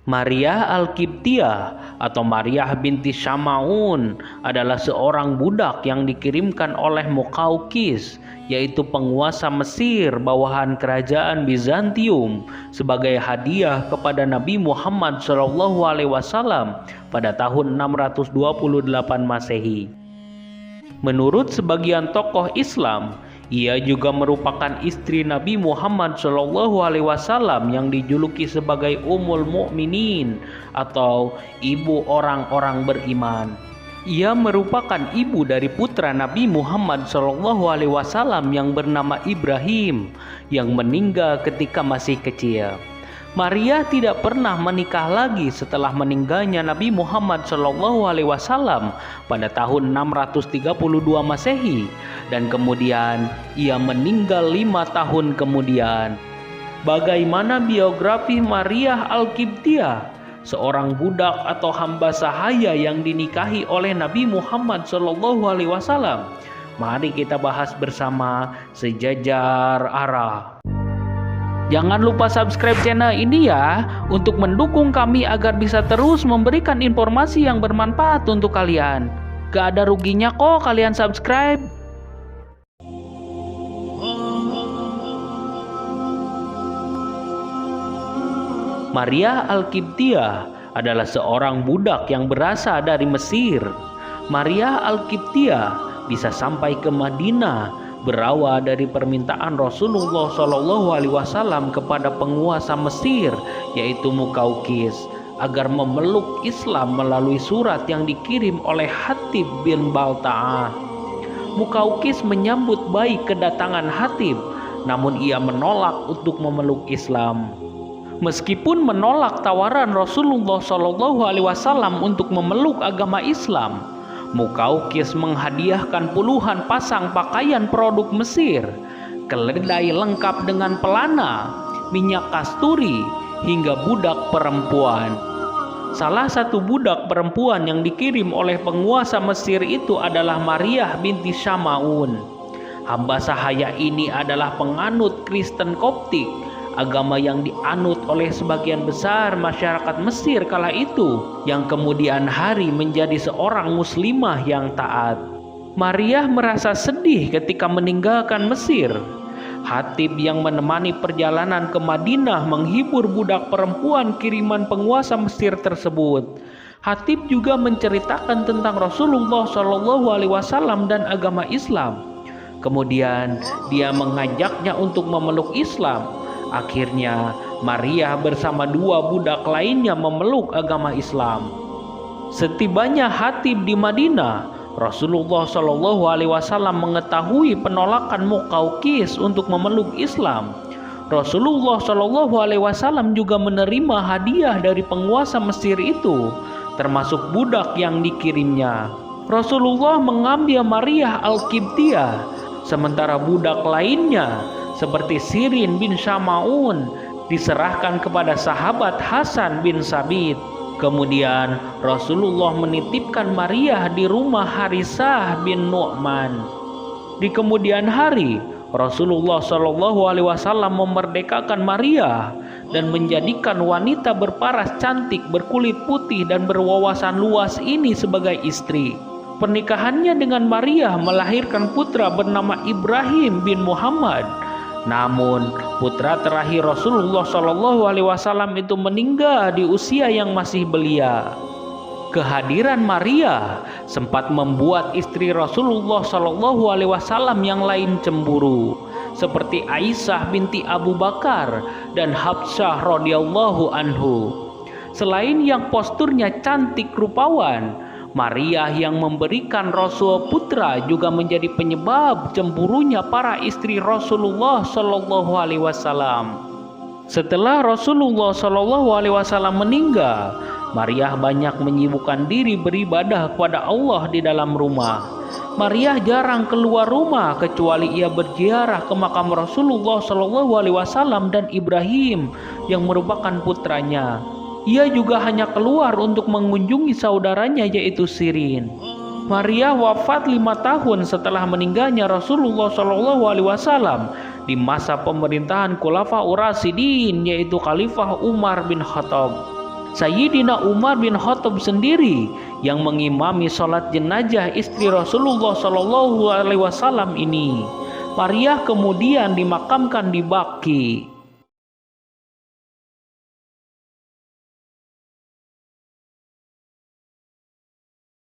Maria Al-Qibtiyah atau Maria binti Syama'un adalah seorang budak yang dikirimkan oleh Muqawqis, yaitu penguasa Mesir bawahan kerajaan Bizantium, sebagai hadiah kepada Nabi Muhammad SAW pada tahun 628 Masehi. Menurut sebagian tokoh Islam, ia juga merupakan istri Nabi Muhammad SAW yang dijuluki sebagai Ummul Mukminin atau ibu orang-orang beriman. Ia merupakan ibu dari putra Nabi Muhammad SAW yang bernama Ibrahim yang meninggal ketika masih kecil. Maria tidak pernah menikah lagi setelah meninggalnya Nabi Muhammad SAW pada tahun 632 Masehi, dan kemudian ia meninggal 5 tahun kemudian. Bagaimana biografi Maria Al-Qibtiyah, seorang budak atau hamba sahaya yang dinikahi oleh Nabi Muhammad SAW? Mari kita bahas bersama Sejajar Arah. Jangan lupa subscribe channel ini ya, untuk mendukung kami agar bisa terus memberikan informasi yang bermanfaat untuk kalian. Gak ada ruginya kok kalian subscribe. Maria Al-Qibtiyah adalah seorang budak yang berasal dari Mesir. Maria Al-Qibtiyah bisa sampai ke Madinah berawal dari permintaan Rasulullah SAW kepada penguasa Mesir, yaitu Muqawqis, agar memeluk Islam melalui surat yang dikirim oleh Hatib bin Balta'ah. Muqawqis menyambut baik kedatangan Hatib, namun ia menolak untuk memeluk Islam. Meskipun menolak tawaran Rasulullah SAW untuk memeluk agama Islam, Muqawqis menghadiahkan puluhan pasang pakaian produk Mesir, keledai lengkap dengan pelana, minyak kasturi, hingga budak perempuan. Salah satu budak perempuan yang dikirim oleh penguasa Mesir itu adalah Maria binti Syama'un. Hamba sahaya ini adalah penganut Kristen Koptik, agama yang dianut oleh sebagian besar masyarakat Mesir kala itu, yang kemudian hari menjadi seorang muslimah yang taat. Maria merasa sedih ketika meninggalkan Mesir. Hatib yang menemani perjalanan ke Madinah menghibur budak perempuan kiriman penguasa Mesir tersebut. Hatib juga menceritakan tentang Rasulullah SAW dan agama Islam. Kemudian dia mengajaknya untuk memeluk Islam. Akhirnya Maria bersama 2 budak lainnya memeluk agama Islam. Setibanya Hatib di Madinah, Rasulullah SAW mengetahui penolakan Muqawqis untuk memeluk Islam. Rasulullah SAW juga menerima hadiah dari penguasa Mesir itu, termasuk budak yang dikirimnya. Rasulullah mengambil Maria Al-Qibtiyah, sementara budak lainnya seperti Sirin bin Syama'un diserahkan kepada sahabat Hasan bin Sabit. Kemudian Rasulullah menitipkan Maria di rumah Harisah bin Nu'man. Di kemudian hari, Rasulullah SAW memerdekakan Maria dan menjadikan wanita berparas cantik, berkulit putih dan berwawasan luas ini sebagai istri. Pernikahannya dengan Maria melahirkan putra bernama Ibrahim bin Muhammad. Namun putra terakhir Rasulullah SAW itu meninggal di usia yang masih belia. Kehadiran Maria sempat membuat istri Rasulullah SAW yang lain cemburu, seperti Aisyah binti Abu Bakar dan Habsyah radhiyallahu anhu. Selain yang posturnya cantik rupawan, Maria yang memberikan Rasul putra juga menjadi penyebab cemburunya para istri Rasulullah SAW. Setelah Rasulullah SAW meninggal, Maria banyak menyibukkan diri beribadah kepada Allah di dalam rumah. Maria jarang keluar rumah kecuali ia berziarah ke makam Rasulullah SAW dan Ibrahim yang merupakan putranya. Ia juga hanya keluar untuk mengunjungi saudaranya yaitu Sirin. Maria wafat 5 tahun setelah meninggalnya Rasulullah SAW di masa pemerintahan Khulafaur Rasyidin, yaitu Khalifah Umar bin Khattab. Sayyidina Umar bin Khattab sendiri yang mengimami sholat jenazah istri Rasulullah Shallallahu Alaihi Wasallam ini. Maria kemudian dimakamkan di Baqi.